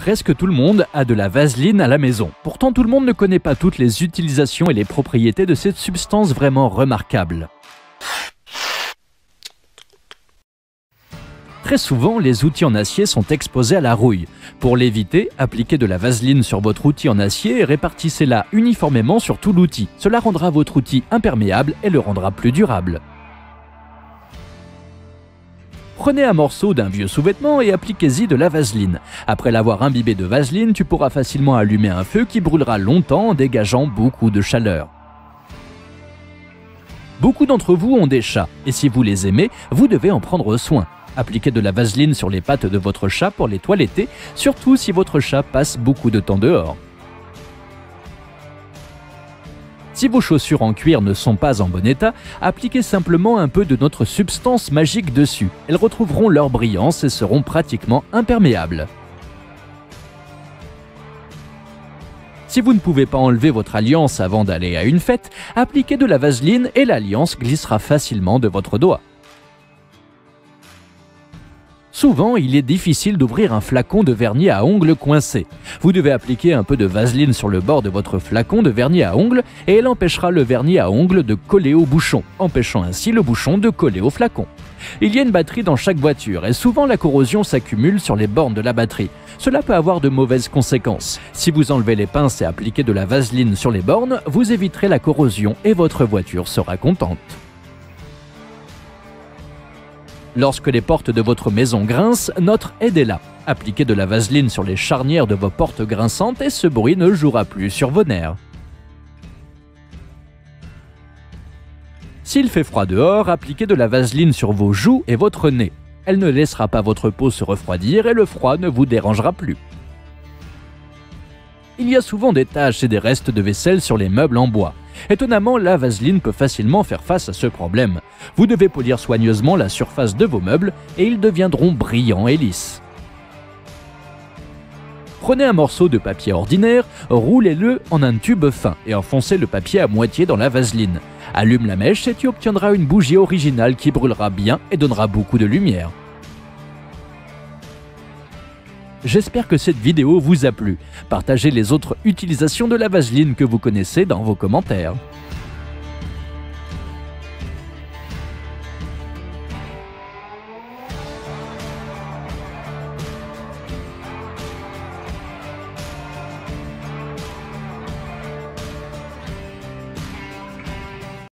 Presque tout le monde a de la vaseline à la maison. Pourtant, tout le monde ne connaît pas toutes les utilisations et les propriétés de cette substance vraiment remarquable. Très souvent, les outils en acier sont exposés à la rouille. Pour l'éviter, appliquez de la vaseline sur votre outil en acier et répartissez-la uniformément sur tout l'outil. Cela rendra votre outil imperméable et le rendra plus durable. Prenez un morceau d'un vieux sous-vêtement et appliquez-y de la vaseline. Après l'avoir imbibé de vaseline, tu pourras facilement allumer un feu qui brûlera longtemps en dégageant beaucoup de chaleur. Beaucoup d'entre vous ont des chats, et si vous les aimez, vous devez en prendre soin. Appliquez de la vaseline sur les pattes de votre chat pour les toiletter, surtout si votre chat passe beaucoup de temps dehors. Si vos chaussures en cuir ne sont pas en bon état, appliquez simplement un peu de notre substance magique dessus. Elles retrouveront leur brillance et seront pratiquement imperméables. Si vous ne pouvez pas enlever votre alliance avant d'aller à une fête, appliquez de la vaseline et l'alliance glissera facilement de votre doigt. Souvent, il est difficile d'ouvrir un flacon de vernis à ongles coincé. Vous devez appliquer un peu de vaseline sur le bord de votre flacon de vernis à ongles et elle empêchera le vernis à ongles de coller au bouchon, empêchant ainsi le bouchon de coller au flacon. Il y a une batterie dans chaque voiture et souvent la corrosion s'accumule sur les bornes de la batterie. Cela peut avoir de mauvaises conséquences. Si vous enlevez les pinces et appliquez de la vaseline sur les bornes, vous éviterez la corrosion et votre voiture sera contente. Lorsque les portes de votre maison grincent, notre aide est là. Appliquez de la vaseline sur les charnières de vos portes grinçantes et ce bruit ne jouera plus sur vos nerfs. S'il fait froid dehors, appliquez de la vaseline sur vos joues et votre nez. Elle ne laissera pas votre peau se refroidir et le froid ne vous dérangera plus. Il y a souvent des taches et des restes de vaisselle sur les meubles en bois. Étonnamment, la vaseline peut facilement faire face à ce problème. Vous devez polir soigneusement la surface de vos meubles et ils deviendront brillants et lisses. Prenez un morceau de papier ordinaire, roulez-le en un tube fin et enfoncez le papier à moitié dans la vaseline. Allume la mèche et tu obtiendras une bougie originale qui brûlera bien et donnera beaucoup de lumière. J'espère que cette vidéo vous a plu. Partagez les autres utilisations de la vaseline que vous connaissez dans vos commentaires.